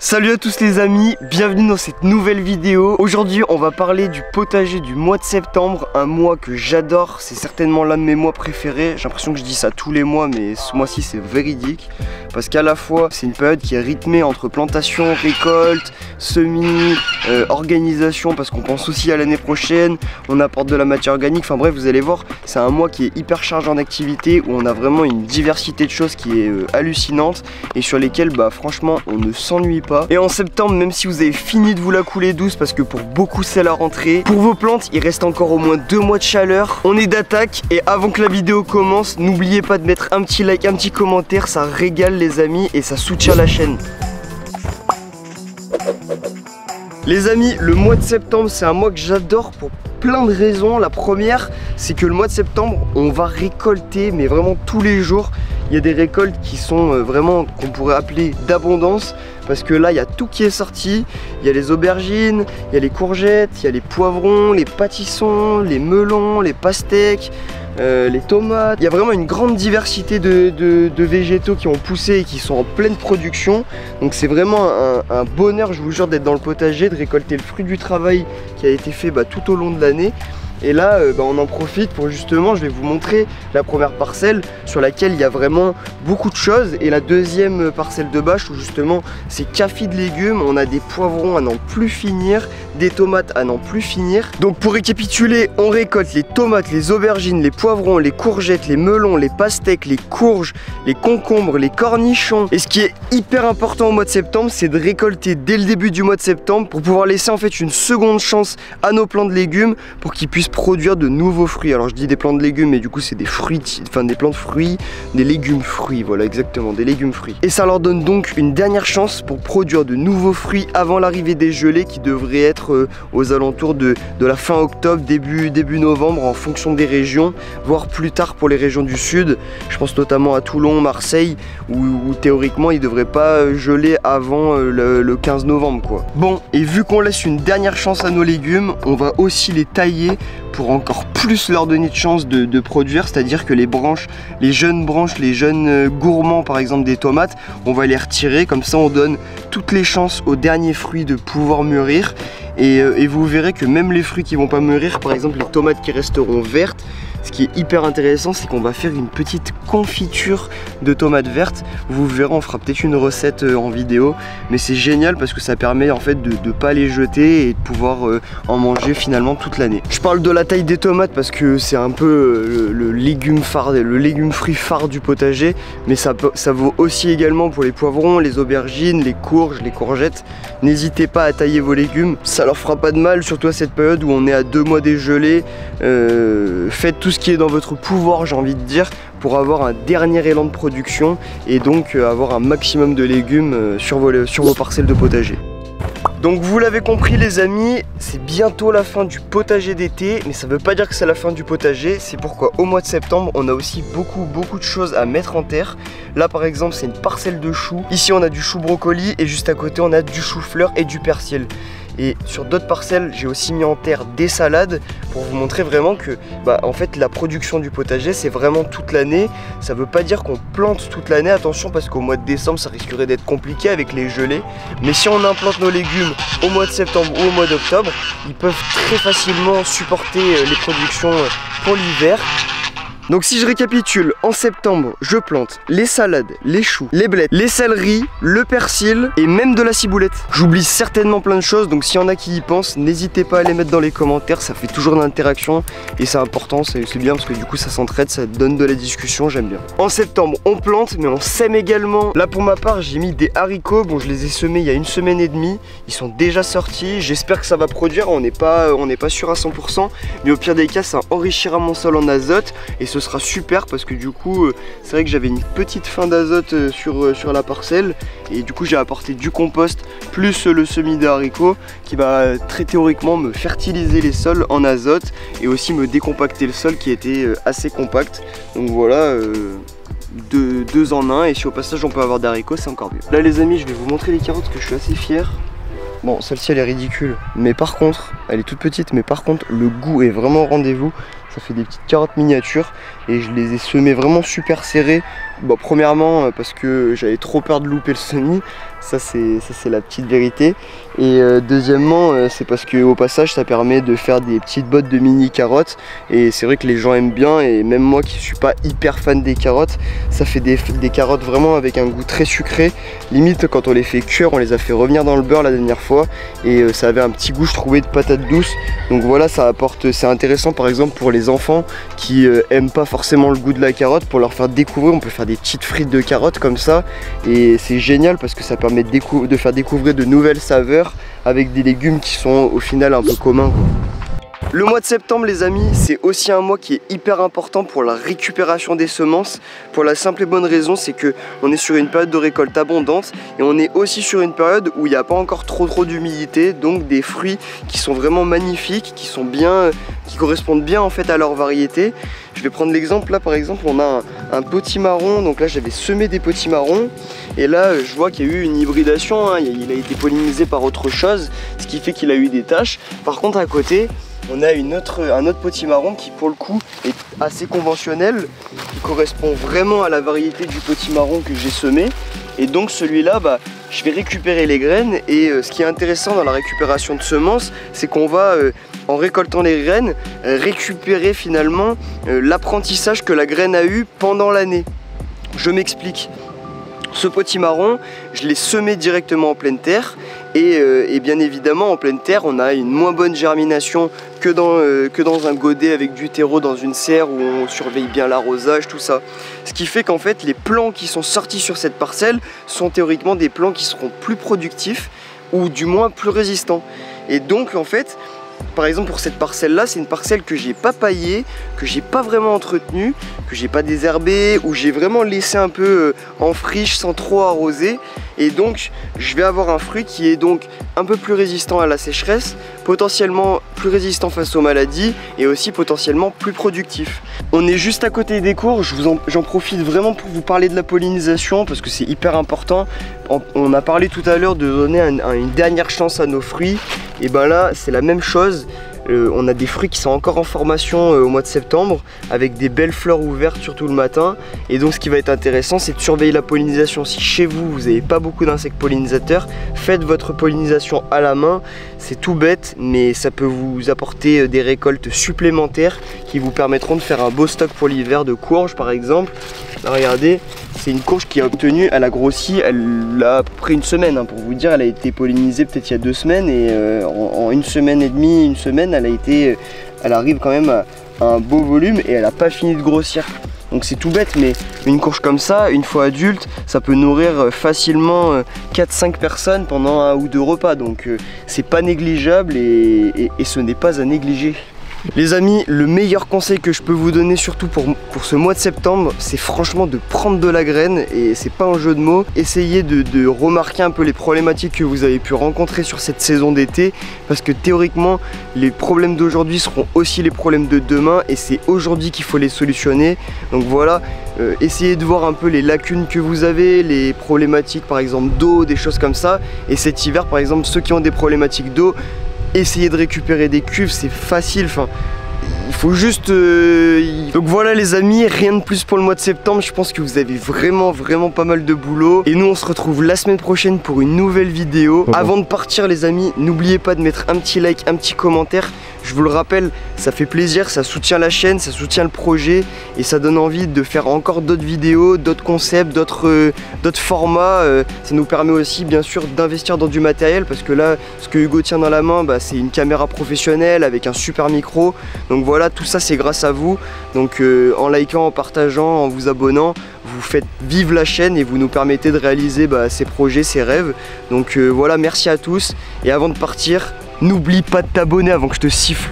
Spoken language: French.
Salut à tous les amis, bienvenue dans cette nouvelle vidéo. Aujourd'hui on va parler du potager du mois de septembre, un mois que j'adore, c'est certainement l'un de mes mois préférés. J'ai l'impression que je dis ça tous les mois mais ce mois-ci c'est véridique. Parce qu'à la fois c'est une période qui est rythmée entre plantation, récolte, semis, organisation, parce qu'on pense aussi à l'année prochaine, on apporte de la matière organique, enfin bref vous allez voir, c'est un mois qui est hyper chargé en activité, où on a vraiment une diversité de choses qui est hallucinante et sur lesquelles bah franchement on ne s'ennuie pas. Et en septembre, même si vous avez fini de vous la couler douce, parce que pour beaucoup c'est la rentrée, pour vos plantes il reste encore au moins 2 mois de chaleur. On est d'attaque et avant que la vidéo commence, n'oubliez pas de mettre un petit like, un petit commentaire, ça régale les amis et ça soutient la chaîne. Les amis, le mois de septembre c'est un mois que j'adore pour plein de raisons. La première, c'est que le mois de septembre on va récolter, mais vraiment tous les jours. Il y a des récoltes qui sont vraiment, qu'on pourrait appeler d'abondance, parce que là il y a tout qui est sorti. Il y a les aubergines, il y a les courgettes, il y a les poivrons, les pâtissons, les melons, les pastèques, les tomates. Il y a vraiment une grande diversité de végétaux qui ont poussé et qui sont en pleine production. Donc c'est vraiment un bonheur, je vous jure, d'être dans le potager, de récolter le fruit du travail qui a été fait tout au long de l'année. Et là on en profite pour justement, je vais vous montrer la première parcelle sur laquelle il y a vraiment beaucoup de choses, et la deuxième parcelle de bâche où justement c'est café de légumes. On a des poivrons à n'en plus finir, des tomates à n'en plus finir. Donc pour récapituler, on récolte les tomates, les aubergines, les poivrons, les courgettes, les melons, les pastèques, les courges, les concombres, les cornichons. Et ce qui est hyper important au mois de septembre, c'est de récolter dès le début du mois de septembre pour pouvoir laisser en fait une seconde chance à nos plants de légumes pour qu'ils puissent produire de nouveaux fruits. Alors je dis des plants de légumes mais du coup c'est des fruits, enfin des plants de fruits, des légumes fruits, voilà exactement, des légumes fruits. Et ça leur donne donc une dernière chance pour produire de nouveaux fruits avant l'arrivée des gelées qui devraient être aux alentours de la fin octobre, début novembre en fonction des régions, voire plus tard pour les régions du sud. Je pense notamment à Toulon, Marseille où théoriquement ils devraient pas geler avant le 15 novembre quoi. Bon, et vu qu'on laisse une dernière chance à nos légumes, on va aussi les tailler pour encore plus leur donner de chance de produire, c'est-à-dire que les branches, les jeunes gourmands par exemple des tomates, on va les retirer, comme ça on donne toutes les chances aux derniers fruits de pouvoir mûrir. Et vous verrez que même les fruits qui vont pas mûrir, par exemple les tomates qui resteront vertes, ce qui est hyper intéressant, c'est qu'on va faire une petite confiture de tomates vertes. Vous verrez, on fera peut-être une recette en vidéo, mais c'est génial parce que ça permet en fait de ne pas les jeter et de pouvoir en manger finalement toute l'année. Je parle de la taille des tomates parce que c'est un peu le légume fruit phare du potager, mais ça vaut aussi également pour les poivrons, les aubergines, les courges, les courgettes. N'hésitez pas à tailler vos légumes, ça leur fera pas de mal, surtout à cette période où on est à 2 mois des gelées. Faites tout ce qui est dans votre pouvoir, j'ai envie de dire, pour avoir un dernier élan de production et donc avoir un maximum de légumes sur vos parcelles de potager. Donc vous l'avez compris les amis, c'est bientôt la fin du potager d'été, mais ça veut pas dire que c'est la fin du potager. C'est pourquoi au mois de septembre on a aussi beaucoup de choses à mettre en terre. Là par exemple c'est une parcelle de choux, ici on a du chou brocoli et juste à côté on a du chou-fleur et du persil. Et sur d'autres parcelles j'ai aussi mis en terre des salades pour vous montrer vraiment que en fait la production du potager c'est vraiment toute l'année. Ça veut pas dire qu'on plante toute l'année, attention, parce qu'au mois de décembre ça risquerait d'être compliqué avec les gelées. Mais si on implante nos légumes au mois de septembre ou au mois d'octobre, ils peuvent très facilement supporter les productions pour l'hiver. Donc si je récapitule, en septembre, je plante les salades, les choux, les blettes, les céleris, le persil et même de la ciboulette. J'oublie certainement plein de choses, donc s'il y en a qui y pensent, n'hésitez pas à les mettre dans les commentaires, ça fait toujours de l'interaction et c'est important, c'est bien parce que du coup ça s'entraide, ça donne de la discussion, j'aime bien. En septembre, on plante mais on sème également. Là pour ma part, j'ai mis des haricots, bon je les ai semés il y a 1 semaine et demie, ils sont déjà sortis, j'espère que ça va produire, on n'est pas sûr à 100%, mais au pire des cas ça enrichira mon sol en azote et ce sera super parce que du coup c'est vrai que j'avais une petite faim d'azote sur la parcelle et du coup j'ai apporté du compost plus le semis de haricots qui va très théoriquement me fertiliser les sols en azote et aussi me décompacter le sol qui était assez compact. Donc voilà, deux en un, et si au passage on peut avoir des haricots c'est encore mieux. Là les amis, je vais vous montrer les carottes que je suis assez fier. Bon, celle-ci elle est ridicule, mais par contre, elle est toute petite, mais par contre le goût est vraiment au rendez-vous. ça fait des petites carottes miniatures et je les ai semées vraiment super serrées. Bon, premièrement parce que j'avais trop peur de louper le semis, ça c'est la petite vérité. Et deuxièmement c'est parce que au passage ça permet de faire des petites bottes de mini carottes et c'est vrai que les gens aiment bien, et même moi qui suis pas hyper fan des carottes, ça fait des carottes vraiment avec un goût très sucré. Limite quand on les fait cuire, on les a fait revenir dans le beurre la dernière fois et ça avait un petit goût je trouvais de patate douce. Donc voilà, ça apporte, c'est intéressant par exemple pour les enfants qui aiment pas forcément le goût de la carotte, pour leur faire découvrir. On peut faire des petites frites de carottes comme ça et c'est génial parce que ça permet de faire découvrir de nouvelles saveurs avec des légumes qui sont au final un peu communs, quoi. Le mois de septembre les amis, c'est aussi un mois qui est hyper important pour la récupération des semences, pour la simple et bonne raison, c'est que on est sur une période de récolte abondante et on est aussi sur une période où il n'y a pas encore trop d'humidité, donc des fruits qui sont vraiment magnifiques, qui sont bien, qui correspondent bien en fait à leur variété. Je vais prendre l'exemple là, par exemple on a un potimarron, donc là j'avais semé des potimarrons et là je vois qu'il y a eu une hybridation, hein. Il a été pollinisé par autre chose, ce qui fait qu'il a eu des taches. Par contre à côté on a un autre potimarron qui pour le coup est assez conventionnel, qui correspond vraiment à la variété du potimarron que j'ai semé. Et donc celui-là, je vais récupérer les graines et ce qui est intéressant dans la récupération de semences, c'est qu'on va, en récoltant les graines, récupérer finalement l'apprentissage que la graine a eu pendant l'année. Je m'explique. Ce potimarron, je l'ai semé directement en pleine terre et bien évidemment en pleine terre on a une moins bonne germination que dans un godet avec du terreau dans une serre où on surveille bien l'arrosage, tout ça. Ce qui fait qu'en fait les plants qui sont sortis sur cette parcelle sont théoriquement des plants qui seront plus productifs ou du moins plus résistants. Et donc en fait, par exemple pour cette parcelle là, c'est une parcelle que j'ai pas paillée, que j'ai pas vraiment entretenue, que j'ai pas désherbée, où j'ai vraiment laissé un peu en friche sans trop arroser. Et donc je vais avoir un fruit qui est donc un peu plus résistant à la sécheresse, potentiellement plus résistant face aux maladies et aussi potentiellement plus productif. On est juste à côté des cours, j'en profite vraiment pour vous parler de la pollinisation parce que c'est hyper important. On a parlé tout à l'heure de donner une dernière chance à nos fruits, et ben là c'est la même chose. On a des fruits qui sont encore en formation au mois de septembre avec des belles fleurs ouvertes surtout le matin, et donc ce qui va être intéressant c'est de surveiller la pollinisation. Si chez vous n'avez pas beaucoup d'insectes pollinisateurs, faites votre pollinisation à la main. C'est tout bête mais ça peut vous apporter des récoltes supplémentaires qui vous permettront de faire un beau stock pour l'hiver de courges par exemple. Là, regardez, c'est une courge qui a obtenu, elle a grossi, elle a à peu près une semaine, hein, pour vous dire, elle a été pollinisée peut-être il y a 2 semaines et en une semaine et demie, une semaine, elle arrive quand même à un beau volume et elle n'a pas fini de grossir. Donc c'est tout bête, mais une courge comme ça, une fois adulte, ça peut nourrir facilement 4-5 personnes pendant 1 ou 2 repas. Donc c'est pas négligeable et ce n'est pas à négliger. Les amis, le meilleur conseil que je peux vous donner surtout pour ce mois de septembre, c'est franchement de prendre de la graine, et c'est pas un jeu de mots. Essayez de remarquer un peu les problématiques que vous avez pu rencontrer sur cette saison d'été, parce que théoriquement les problèmes d'aujourd'hui seront aussi les problèmes de demain et c'est aujourd'hui qu'il faut les solutionner. Donc voilà, essayez de voir un peu les lacunes que vous avez, les problématiques par exemple d'eau, des choses comme ça. Et cet hiver par exemple, ceux qui ont des problématiques d'eau, essayez de récupérer des cuves, c'est facile, enfin il faut juste... Donc voilà les amis, rien de plus pour le mois de septembre. Je pense que vous avez vraiment pas mal de boulot. Et nous on se retrouve la semaine prochaine pour une nouvelle vidéo. Avant de partir les amis, n'oubliez pas de mettre un petit like, un petit commentaire. Je vous le rappelle, ça fait plaisir, ça soutient la chaîne, ça soutient le projet et ça donne envie de faire encore d'autres vidéos, d'autres concepts, d'autres formats. Ça nous permet aussi bien sûr d'investir dans du matériel, parce que là ce que Hugo tient dans la main, c'est une caméra professionnelle avec un super micro. Donc voilà, tout ça c'est grâce à vous. Donc en likant, en partageant, en vous abonnant, vous faites vivre la chaîne et vous nous permettez de réaliser ces projets, ces rêves. Donc voilà, merci à tous. Et avant de partir, n'oublie pas de t'abonner avant que je te siffle.